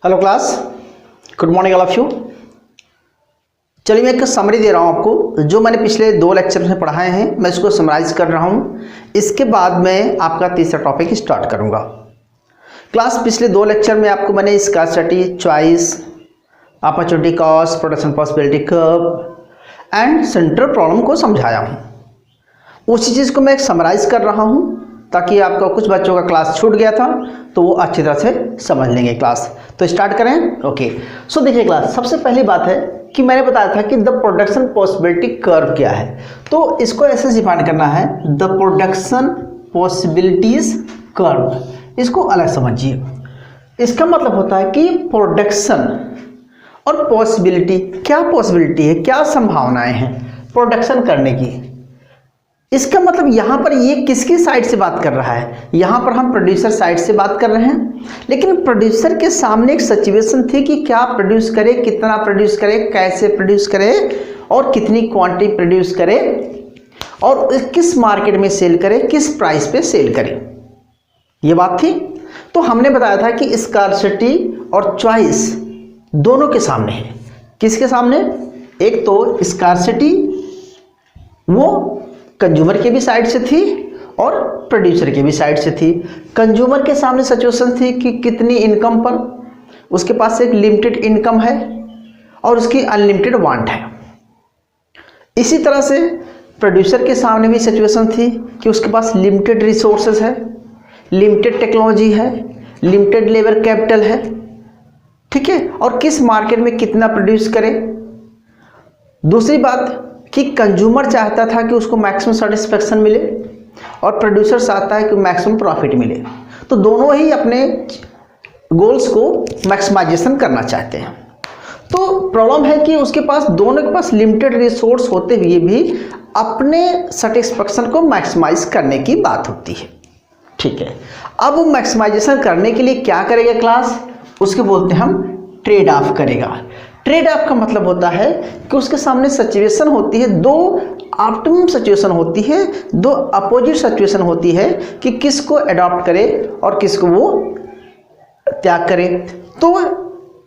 Hello class, good morning all of you. चलिए मैं एक समरी दे रहा हूँ आपको, जो मैंने पिछले 2 लेक्चर में पढ़ाए हैं मैं इसको समराइज कर रहा हूँ। इसके बाद मैं आपका तीसरा टॉपिक स्टार्ट करूँगा। क्लास पिछले 2 लेक्चर में आपको मैंने scarcity, choice, opportunity cost, production possibility curve and central problem को समझाया हूँ। उसी चीज़ को मैं एक समराइज कर रहा हूँ ताकि आपका कुछ बच्चों का क्लास छूट गया था तो वो अच्छी तरह से समझ लेंगे क्लास। तो स्टार्ट करें। ओके, सो देखिए क्लास, सबसे पहली बात है कि मैंने बताया था कि द प्रोडक्शन पॉसिबिलिटी कर्व क्या है। तो इसको ऐसे डिफाइन करना है, द प्रोडक्शन पॉसिबिलिटीज कर्व। इसको अलग समझिए। इसका मतलब होता है कि प्रोडक्शन और पॉसिबिलिटी, क्या पॉसिबिलिटी है, क्या संभावनाएं हैं प्रोडक्शन करने की। इसका मतलब यहाँ पर ये किसकी साइड से बात कर रहा है, यहाँ पर हम प्रोड्यूसर साइड से बात कर रहे हैं। लेकिन प्रोड्यूसर के सामने एक सिचुएशन थी कि क्या प्रोड्यूस करे, कितना प्रोड्यूस करे, कैसे प्रोड्यूस करे और कितनी क्वांटिटी प्रोड्यूस करे और किस मार्केट में सेल करे, किस प्राइस पे सेल करे, ये बात थी। तो हमने बताया था कि स्कार्सिटी और चॉइस दोनों के सामने है। किसके सामने? एक तो स्कार्सिटी वो कंज्यूमर के भी साइड से थी और प्रोड्यूसर के भी साइड से थी। कंज्यूमर के सामने सिचुएशन थी कि कितनी इनकम पर, उसके पास एक लिमिटेड इनकम है और उसकी अनलिमिटेड वांट है। इसी तरह से प्रोड्यूसर के सामने भी सिचुएशन थी कि उसके पास लिमिटेड रिसोर्सेज है, लिमिटेड टेक्नोलॉजी है, लिमिटेड लेबर कैपिटल है, ठीक है, और किस मार्केट में कितना प्रोड्यूस करे। दूसरी बात कि कंज्यूमर चाहता था कि उसको मैक्सिमम सेटिस्फेक्शन मिले और प्रोड्यूसर चाहता है कि मैक्सिमम प्रॉफिट मिले। तो दोनों ही अपने गोल्स को मैक्सिमाइजेशन करना चाहते हैं। तो प्रॉब्लम है कि उसके पास, दोनों के पास लिमिटेड रिसोर्स होते हुए भी अपने सेटिस्फेक्शन को मैक्सिमाइज करने की बात होती है, ठीक है। अब वो मैक्सिमाइजेशन करने के लिए क्या करेगा क्लास, उसके बोलते हैं हम ट्रेड ऑफ करेगा। ट्रेड ऑफ का मतलब होता है कि उसके सामने सिचुएशन होती है, दो ऑप्टिमम सिचुएशन होती है, दो अपोजिट सिचुएशन होती है कि किसको अडॉप्ट करे और किसको वो त्याग करे। तो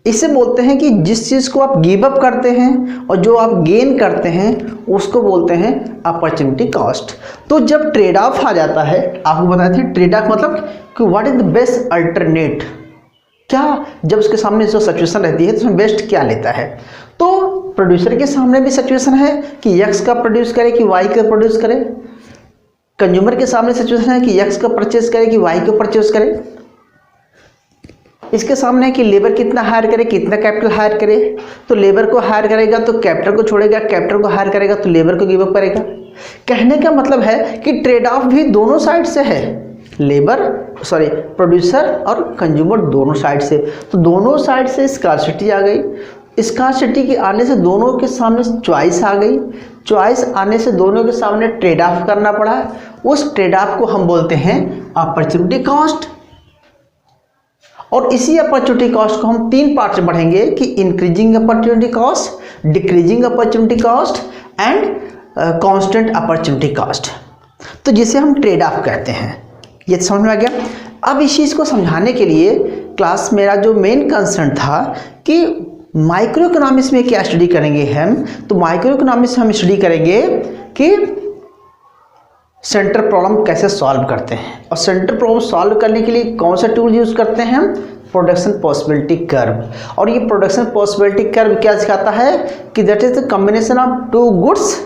इसे बोलते हैं कि जिस चीज़ को आप गिव अप करते हैं और जो आप गेन करते हैं उसको बोलते हैं अपॉर्चुनिटी कॉस्ट। तो जब ट्रेड ऑफ आ जाता है, आपको बताते हैं ट्रेड ऑफ मतलब कि what is the best alternate, क्या जब उसके सामने जो सिचुएशन रहती है तो उसमें बेस्ट क्या लेता है। तो प्रोड्यूसर के सामने भी सिचुएशन है कि एक्स का प्रोड्यूस करे कि वाई का प्रोड्यूस करे। कंज्यूमर के सामने सिचुएशन है कि एक्स का परचेज करे कि वाई को परचेज करे। इसके सामने है कि लेबर कितना हायर करे, कितना कैपिटल हायर करे। तो लेबर को हायर करेगा तो कैपिटल को छोड़ेगा, कैपिटल को हायर करेगा तो लेबर को गिव अप करेगा। कहने का मतलब है कि ट्रेड ऑफ भी दोनों साइड से है, प्रोड्यूसर और कंज्यूमर दोनों साइड से। तो दोनों साइड से स्कार्सिटी आ गई, स्कार्सिटी के आने से दोनों के सामने चॉइस आ गई, चॉइस आने से दोनों के सामने ट्रेड ऑफ करना पड़ा। उस ट्रेड ऑफ को हम बोलते हैं अपॉर्चुनिटी कॉस्ट। और इसी अपॉर्चुनिटी कॉस्ट को हम 3 पार्ट में बढ़ेंगे कि increasing opportunity cost, decreasing opportunity cost and constant opportunity cost. तो जिसे हम ट्रेड ऑफ कहते हैं। ये समझ में आ गया। अब इस चीज़ को समझाने के लिए क्लास मेरा जो मेन कंसर्न था कि माइक्रो इकोनॉमिक्स में क्या स्टडी करेंगे हम, तो माइक्रो इकोनॉमिक्स में हम स्टडी करेंगे कि सेंटर प्रॉब्लम कैसे सॉल्व करते हैं। और सेंटर प्रॉब्लम सॉल्व करने के लिए कौन सा टूल यूज़ करते हैं हम, प्रोडक्शन पॉसिबिलिटी कर्व। और ये प्रोडक्शन पॉसिबिलिटी कर्व क्या सिखाता है कि that is the combination of 2 goods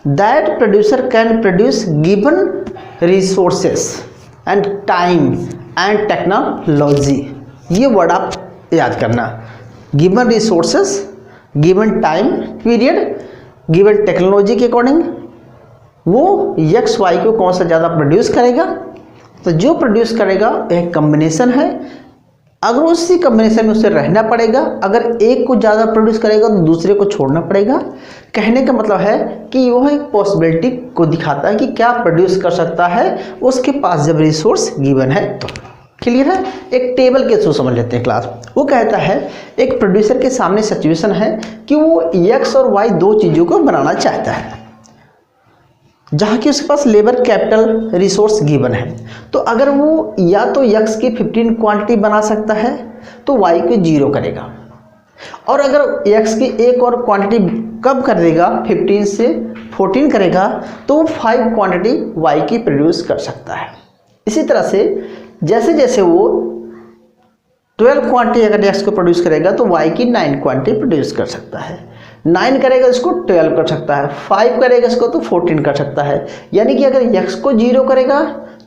that producer can produce given resources and time and technology. ये वर्ड आप याद करना, given resources, given time period, given technology के अकॉर्डिंग वो एक्स वाई को कौन सा ज़्यादा प्रोड्यूस करेगा। तो जो प्रोड्यूस करेगा एक कम्बिनेशन है, अगर उसी कम्बिनेशन में उसे रहना पड़ेगा। अगर एक को ज़्यादा प्रोड्यूस करेगा तो दूसरे को छोड़ना पड़ेगा। कहने का मतलब है कि वह एक पॉसिबिलिटी को दिखाता है कि क्या प्रोड्यूस कर सकता है उसके पास जब रिसोर्स गिवन है तो। क्लियर है। एक टेबल के थ्रू समझ लेते हैं क्लास। वो कहता है एक प्रोड्यूसर के सामने सिचुएशन है कि वो एक्स और वाई 2 चीज़ों को बनाना चाहता है। जहाँ की उसके पास लेबर कैपिटल रिसोर्स गिवन है। तो अगर वो या तो x की 15 क्वांटिटी बना सकता है तो y को 0 करेगा, और अगर x की एक और क्वांटिटी कम कर देगा 15 से 14 करेगा तो वो 5 क्वांटिटी y की प्रोड्यूस कर सकता है। इसी तरह से जैसे जैसे वो 12 क्वांटिटी अगर x को प्रोड्यूस करेगा तो y की 9 क्वांटिटी प्रोड्यूस कर सकता है। 9 करेगा इसको 12 कर सकता है, 5 करेगा इसको तो 14 कर सकता है। यानी कि अगर x को 0 करेगा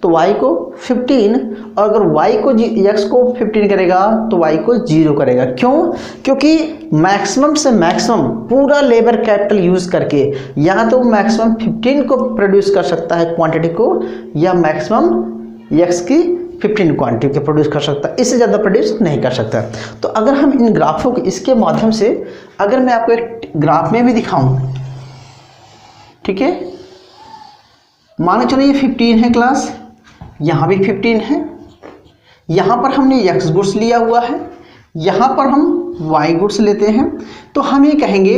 तो y को 15, और अगर x को 15 करेगा तो y को 0 करेगा। क्यों? क्योंकि मैक्सिमम से मैक्सिमम पूरा लेबर कैपिटल यूज करके या तो मैक्सिमम 15 को प्रोड्यूस कर सकता है क्वांटिटी को, या मैक्सिमम x की 15 क्वांटिटी के प्रोड्यूस कर सकता है, इससे ज़्यादा प्रोड्यूस नहीं कर सकता। तो अगर हम इन ग्राफों को इसके माध्यम से अगर मैं आपको एक ग्राफ में भी दिखाऊं, ठीक है, मान के चलो ये 15 है क्लास, यहाँ भी 15 है, यहाँ पर हमने x गुड्स लिया हुआ है, यहाँ पर हम y गुड्स लेते हैं, तो हम ये कहेंगे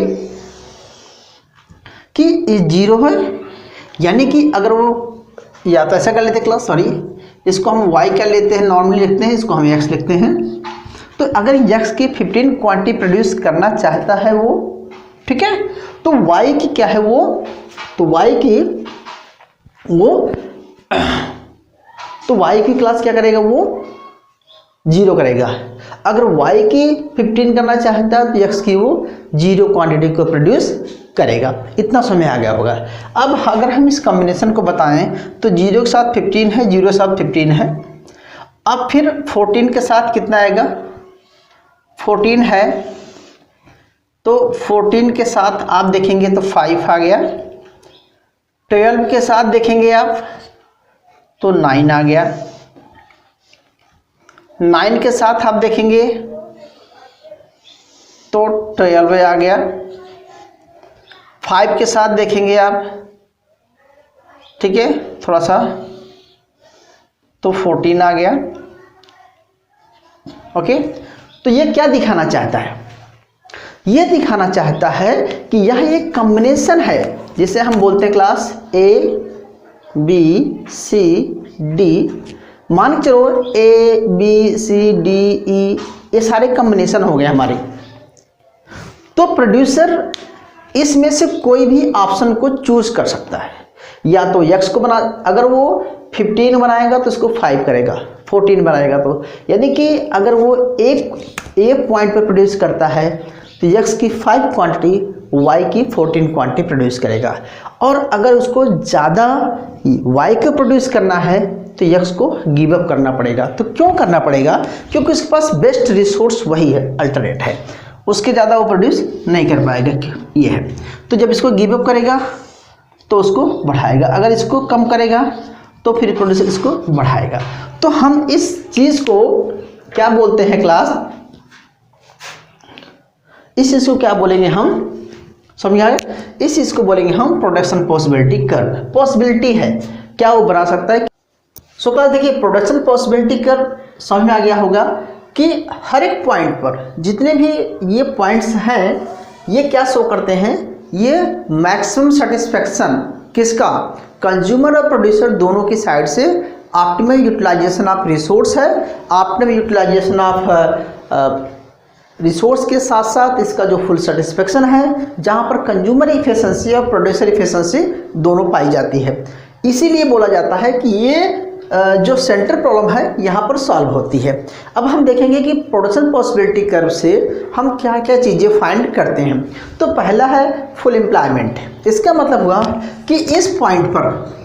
कि ये 0 है। यानी कि अगर वो, या तो ऐसा कर लेते क्लास, सॉरी, इसको हम y क्या लेते हैं, नॉर्मली लिखते हैं, इसको हम x लिखते हैं। तो अगर x की 15 क्वांटिटी प्रोड्यूस करना चाहता है वो, ठीक है, तो y की क्या है वो, तो y की क्लास क्या करेगा वो 0 करेगा। अगर y की 15 करना चाहता है तो x की वो 0 क्वांटिटी को प्रोड्यूस करेगा। इतना समय आ गया होगा। अब अगर हम इस कॉम्बिनेशन को बताएं तो 0 के साथ 15 है, 0 के साथ 15 है, अब फिर 14 के साथ कितना आएगा, 14 है, तो 14 के साथ आप देखेंगे तो 5 आ गया, 12 के साथ देखेंगे आप तो 9 आ गया, 9 के साथ आप देखेंगे तो 12 आ गया, 5 के साथ देखेंगे आप, ठीक है, थोड़ा सा तो 14 आ गया। ओके, तो ये क्या दिखाना चाहता है, ये दिखाना चाहता है कि यह एक कॉम्बिनेशन है जिसे हम बोलते हैं class A B C D। मान के चलो A B C D E ये सारे कॉम्बिनेशन हो गए हमारे। तो प्रोड्यूसर इसमें से कोई भी ऑप्शन को चूज कर सकता है, या तो x को बना, अगर वो 15 बनाएगा तो इसको 5 करेगा, 14 बनाएगा तो, यानी कि अगर वो एक पॉइंट पर प्रोड्यूस करता है तो x की 5 क्वांटिटी y की 14 क्वांटिटी प्रोड्यूस करेगा। और अगर उसको ज़्यादा y को प्रोड्यूस करना है तो x को गिव अप करना पड़ेगा। तो क्यों करना पड़ेगा? क्योंकि उसके पास बेस्ट रिसोर्स वही है, अल्टरनेट है, उसके ज़्यादा वो प्रोड्यूस नहीं कर पाएगा, ये है। तो जब इसको गिव अप करेगा तो उसको बढ़ाएगा, अगर इसको कम करेगा तो फिर प्रोड्यूसर इसको बढ़ाएगा। तो हम इस चीज़ को क्या बोलते हैं क्लास, इस चीज़ को क्या बोलेंगे हम, समझ आए? इस चीज़ को बोलेंगे हम प्रोडक्शन पॉसिबिलिटी कर्व। पॉसिबिलिटी है क्या वो बना सकता है। सो क्लास देखिए, प्रोडक्शन पॉसिबिलिटी कर्व समझ में आ गया होगा कि हर एक पॉइंट पर जितने भी ये पॉइंट्स हैं ये क्या शो करते हैं, ये मैक्सिमम सेटिस्फेक्शन किसका, कंज्यूमर और प्रोड्यूसर दोनों की साइड से ऑप्टिमम यूटिलाइजेशन ऑफ रिसोर्स है। ऑप्टिमम यूटिलाइजेशन ऑफ रिसोर्स के साथ साथ इसका जो फुल सेटिस्फेक्शन है, जहाँ पर कंज्यूमर इफिशिएंसी और प्रोड्यूसर इफिशिएंसी दोनों पाई जाती है। इसीलिए बोला जाता है कि ये जो सेंटर प्रॉब्लम है यहाँ पर सॉल्व होती है। अब हम देखेंगे कि प्रोडक्शन पॉसिबिलिटी कर्व से हम क्या क्या चीज़ें फाइंड करते हैं। तो पहला है फुल एम्प्लॉयमेंट। इसका मतलब हुआ कि इस पॉइंट पर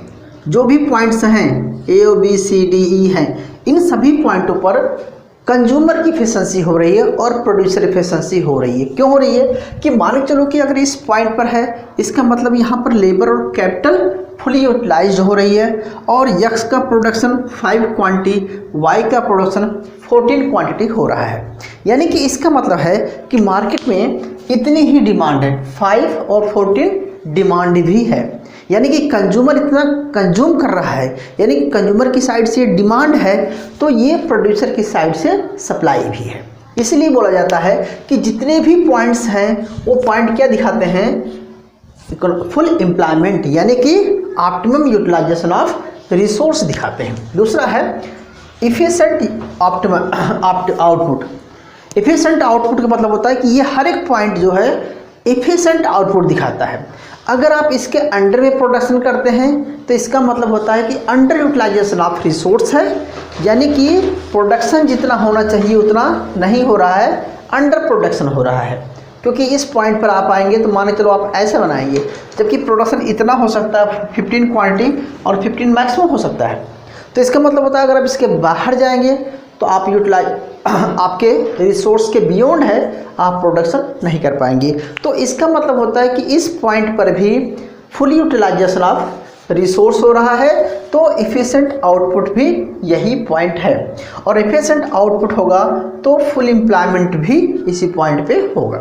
जो भी पॉइंट्स हैं A O B C D E हैं, इन सभी पॉइंटों पर कंज्यूमर की एफिशिएंसी हो रही है और प्रोड्यूसर एफिशिएंसी हो रही है। क्यों हो रही है कि मान के चलो कि अगर इस पॉइंट पर है, इसका मतलब यहाँ पर लेबर और कैपिटल फुली यूटिलाइज्ड हो रही है, और x का प्रोडक्शन 5 क्वांटिटी, y का प्रोडक्शन 14 क्वांटिटी हो रहा है। यानी कि इसका मतलब है कि मार्केट में इतनी ही डिमांड है, 5 और 14 डिमांड भी है। यानी कि कंज्यूमर इतना कंज्यूम कर रहा है, यानी कि कंज्यूमर की साइड से डिमांड है तो ये प्रोड्यूसर की साइड से सप्लाई भी है। इसलिए बोला जाता है कि जितने भी पॉइंट्स हैं वो पॉइंट क्या दिखाते हैं, फुल एम्प्लॉयमेंट, यानी कि ऑप्टिमम यूटिलाइजेशन ऑफ रिसोर्स दिखाते हैं। दूसरा है इफिशिएंट आउटपुट। इफिशिएंट आउटपुट का मतलब होता है कि ये हर एक पॉइंट जो है इफिशिएंट आउटपुट दिखाता है। अगर आप इसके अंडर में प्रोडक्शन करते हैं तो इसका मतलब होता है कि अंडर यूटिलाइजेशन ऑफ रिसोर्स है, यानी कि प्रोडक्शन जितना होना चाहिए उतना नहीं हो रहा है, अंडर प्रोडक्शन हो रहा है। क्योंकि इस पॉइंट पर आप आएंगे तो मान के चलो आप ऐसे बनाएंगे, जबकि प्रोडक्शन इतना हो सकता है 15 क्वांटिटी और 15 मैक्सिमम हो सकता है। तो इसका मतलब होता है अगर आप इसके बाहर जाएंगे तो आप आपके रिसोर्स के बियॉन्ड है, आप प्रोडक्शन नहीं कर पाएंगे। तो इसका मतलब होता है कि इस पॉइंट पर भी फुल यूटिलाइजेशन ऑफ रिसोर्स हो रहा है, तो इफिशिएंट आउटपुट भी यही पॉइंट है। और इफिशिएंट आउटपुट होगा तो फुल एम्प्लॉयमेंट भी इसी पॉइंट पे होगा।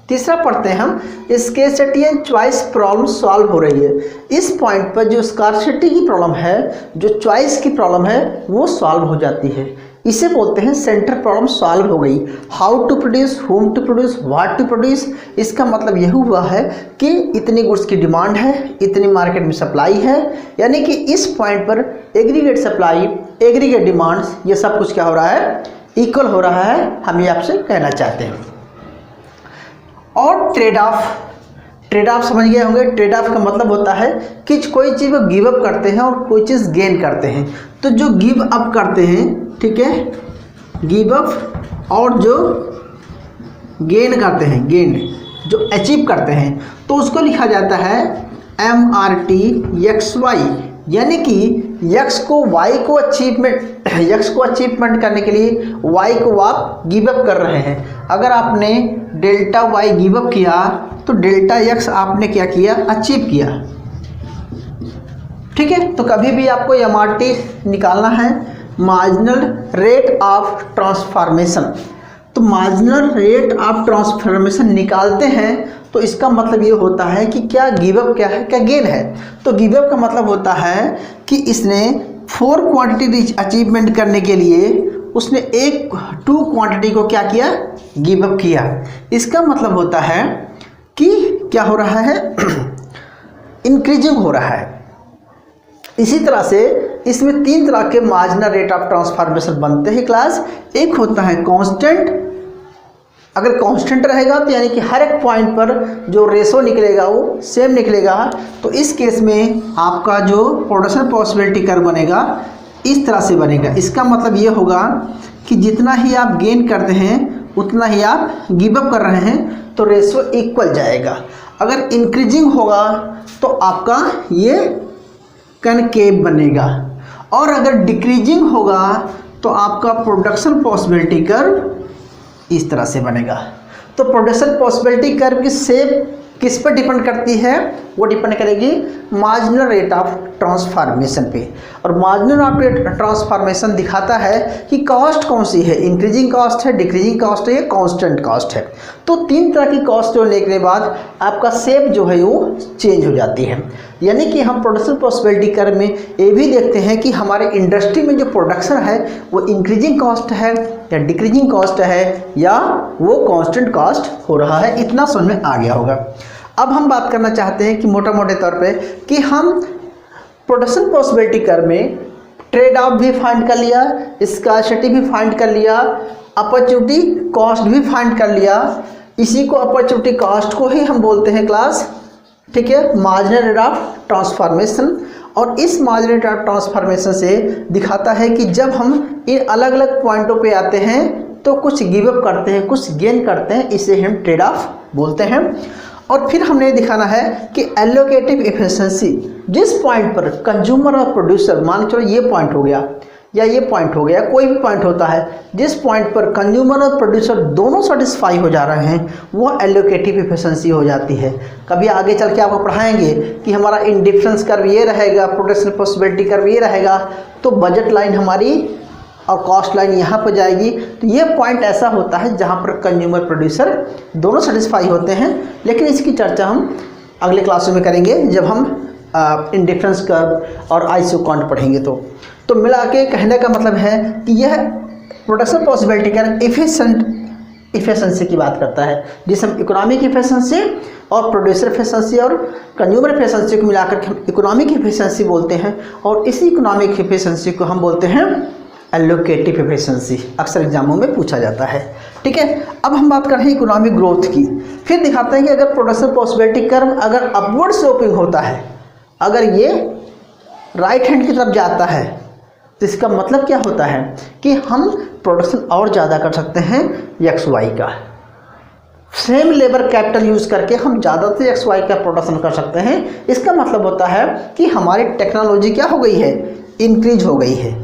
तीसरा पढ़ते हैं हम, scarcity and choice problem solve हो रही है। इस पॉइंट पर जो स्कार्सिटी की प्रॉब्लम है, जो चॉइस की प्रॉब्लम है, वो सॉल्व हो जाती है। इसे बोलते हैं सेंटर प्रॉब्लम सॉल्व हो गई। How to produce, whom to produce, what to produce. इसका मतलब यह हुआ है कि इतनी गुड्स की डिमांड है, इतनी मार्केट में सप्लाई है, यानी कि इस पॉइंट पर एग्रीगेट सप्लाई, एग्रीगेट डिमांड्स, ये सब कुछ क्या हो रहा है, इक्वल हो रहा है। हम ये आपसे कहना चाहते हैं। और ट्रेड ऑफ समझ गए होंगे। ट्रेड ऑफ का मतलब होता है कि कोई चीज़ को गिव अप करते हैं और कोई चीज़ गेन करते हैं। तो जो गिव अप करते हैं, ठीक है, गिव अप, और जो गेन करते हैं, गेन जो अचीव करते हैं, तो उसको लिखा जाता है MRTXY, यानी कि यक्स को वाई को अचीवमेंट करने के लिए वाई को आप गिव अप कर रहे हैं। अगर आपने डेल्टा वाई गिव अप किया तो डेल्टा यक्स आपने क्या किया, अचीव किया। ठीक है, तो कभी भी आपको MRT निकालना है, मार्जिनल रेट ऑफ ट्रांसफॉर्मेशन। तो मार्जिनल रेट ऑफ ट्रांसफॉर्मेशन निकालते हैं तो इसका मतलब ये होता है कि क्या गिव अप क्या है, क्या गेन है। तो गिव अप का मतलब होता है कि इसने 4 क्वांटिटी अचीवमेंट करने के लिए उसने 2 क्वांटिटी को क्या किया, गिव अप किया। इसका मतलब होता है कि क्या हो रहा है, इंक्रीजिंग हो रहा है। इसी तरह से इसमें 3 तरह के मार्जिनल रेट ऑफ ट्रांसफॉर्मेशन बनते हैं क्लास। एक होता है कांस्टेंट। अगर कांस्टेंट रहेगा तो यानी कि हर एक पॉइंट पर जो रेशो निकलेगा वो सेम निकलेगा। तो इस केस में आपका जो प्रोडक्शन पॉसिबिलिटी कर्व बनेगा इस तरह से बनेगा। इसका मतलब ये होगा कि जितना ही आप गेन करते हैं उतना ही आप गिव अप कर रहे हैं, तो रेशो इक्वल जाएगा। अगर इंक्रीजिंग होगा तो आपका ये कनकेव बनेगा, और अगर डिक्रीजिंग होगा तो आपका प्रोडक्शन पॉसिबिलिटी कर्व इस तरह से बनेगा। तो प्रोडक्शन पॉसिबिलिटी कर्व की शेप किस पर डिपेंड करती है, वो डिपेंड करेगी मार्जिनल रेट ऑफ ट्रांसफॉर्मेशन पे। और मार्जिनल रेट ऑफ ट्रांसफॉर्मेशन दिखाता है कि कॉस्ट कौन सी है, इंक्रीजिंग कॉस्ट है, डिक्रीजिंग कॉस्ट है, या कांस्टेंट कॉस्ट है। तो 3 तरह की कॉस्ट जो लेने के बाद आपका शेप जो है वो चेंज हो जाती है। यानी कि हम प्रोडक्शन पॉसिबिलिटी कर्व में ये भी देखते हैं कि हमारे इंडस्ट्री में जो प्रोडक्शन है वो इंक्रीजिंग कॉस्ट है या डिक्रीजिंग कॉस्ट है, या वो कांस्टेंट कॉस्ट हो रहा है। इतना समझ में आ गया होगा। अब हम बात करना चाहते हैं कि मोटा मोटे तौर पे कि हम प्रोडक्शन पॉसिबिलिटी कर्व में ट्रेड ऑफ भी फाइंड कर लिया, स्कार्सिटी भी फाइंड कर लिया, अपॉर्चुनिटी कॉस्ट भी फाइंड कर लिया। इसी को अपॉर्चुनिटी कॉस्ट को ही हम बोलते हैं क्लास, ठीक है, मार्जिनल रेट ऑफ ट्रांसफॉर्मेशन। और इस मार्जिनल रेट ऑफ ट्रांसफॉर्मेशन से दिखाता है कि जब हम इन अलग अलग पॉइंटों पे आते हैं तो कुछ गिव अप करते हैं, कुछ गेन करते हैं, इसे हम ट्रेड ऑफ बोलते हैं। और फिर हमने दिखाना है कि एलोकेटिव एफिशिएंसी, जिस पॉइंट पर कंज्यूमर और प्रोड्यूसर, मान चलो ये पॉइंट हो गया या ये पॉइंट हो गया, कोई भी पॉइंट होता है, जिस पॉइंट पर कंज्यूमर और प्रोड्यूसर दोनों सेटिस्फाई हो जा रहे हैं वो एलोकेटिव एफिशिएंसी हो जाती है। कभी आगे चल के आपको पढ़ाएंगे कि हमारा इंडिफरेंस कर्व ये रहेगा, प्रोडक्शन पॉसिबिलिटी कर्व ये रहेगा, तो बजट लाइन हमारी और कॉस्ट लाइन यहाँ पर जाएगी। तो ये पॉइंट ऐसा होता है जहाँ पर कंज्यूमर प्रोड्यूसर दोनों सेटिस्फाई होते हैं। लेकिन इसकी चर्चा हम अगले क्लासों में करेंगे जब हम इंडिफरेंस कर्व और आइसोकॉन्ट पढ़ेंगे। तो मिला के कहने का मतलब है कि यह प्रोडक्शन पॉसिबिलिटी कर्व इफिशिएंसी की बात करता है, जिसे हम इकोनॉमिक इफिशिएंसी और प्रोड्यूसर इफिशिएंसी और कंज्यूमर इफिशिएंसी को मिलाकर के हम इकोनॉमिक इफिशिएंसी बोलते हैं, और इसी इकोनॉमिक इफिशिएंसी को हम बोलते हैं एलोकेटिव इफिशिएंसी। अक्सर एग्जामों में पूछा जाता है। ठीक है, अब हम बात कर रहे हैं इकोनॉमिक ग्रोथ की। फिर दिखाते हैं कि अगर प्रोडक्शन पॉसिबिलिटी कर्व अगर अपवर्ड स्लोपिंग होता है, अगर ये राइट हैंड की तरफ जाता है, तो इसका मतलब क्या होता है कि हम प्रोडक्शन और ज़्यादा कर सकते हैं XY का। सेम लेबर कैपिटल यूज़ करके हम ज़्यादा से XY का प्रोडक्शन कर सकते हैं। इसका मतलब होता है कि हमारी टेक्नोलॉजी क्या हो गई है, इंक्रीज हो गई है।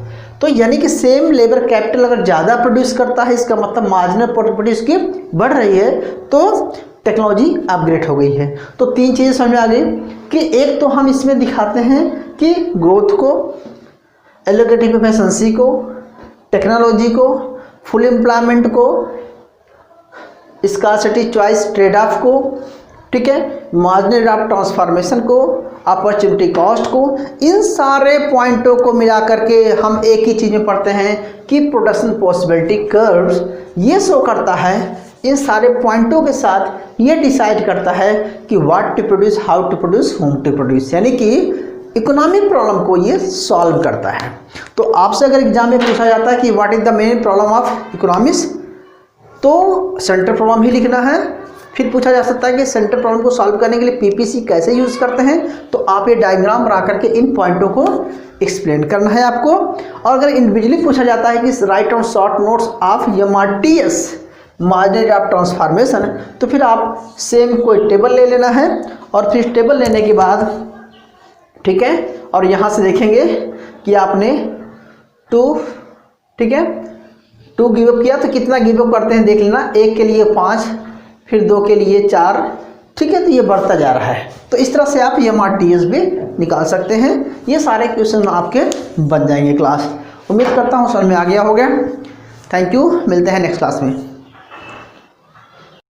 तो यानी कि सेम लेबर कैपिटल अगर ज़्यादा प्रोड्यूस करता है, इसका मतलब मार्जिनल प्रॉफिट इसकी बढ़ रही है, तो टेक्नोलॉजी अपग्रेड हो गई है। तो तीन चीज़ें समझ में आ गई कि एक तो हम इसमें दिखाते हैं कि ग्रोथ को, एलोकेटिव एफिशिएंसी को, टेक्नोलॉजी को, फुल एम्प्लॉयमेंट को, स्कार्सिटी चॉइस ट्रेड ऑफ को, ठीक है, मार्जिनल ऑफ ट्रांसफॉर्मेशन को, अपॉर्चुनिटी कॉस्ट को, इन सारे पॉइंटों को मिला करके हम एक ही चीज़ में पढ़ते हैं कि प्रोडक्शन पॉसिबिलिटी कर्व्स ये शो करता है। इन सारे पॉइंटों के साथ ये डिसाइड करता है कि what to produce, how to produce, whom to produce, यानी कि इकोनॉमिक प्रॉब्लम को ये सॉल्व करता है। तो आपसे अगर एग्जाम में पूछा जाता है कि what is the main problem of economics, तो सेंट्रल प्रॉब्लम ही लिखना है। फिर पूछा जा सकता है कि सेंट्रल प्रॉब्लम को सॉल्व करने के लिए पीपीसी कैसे यूज़ करते हैं, तो आप ये डायग्राम बना करके इन पॉइंटों को एक्सप्लेन करना है आपको। और अगर इंडिविजुअली पूछा जाता है कि right on short notes of MRTS, marginal of transformation, तो फिर आप सेम कोई टेबल ले लेना है, और फिर टेबल लेने के बाद, ठीक है, और यहाँ से देखेंगे कि आपने 2, ठीक है, 2 गिव अप किया, तो कितना गिव अप करते हैं देख लेना। 1 के लिए 5, फिर 2 के लिए 4, ठीक है, तो ये बढ़ता जा रहा है। तो इस तरह से आप MRTS भी निकाल सकते हैं। ये सारे क्वेश्चन आपके बन जाएंगे क्लास। उम्मीद करता हूँ समझ में आ गया होगा। थैंक यू, मिलते हैं नेक्स्ट क्लास में।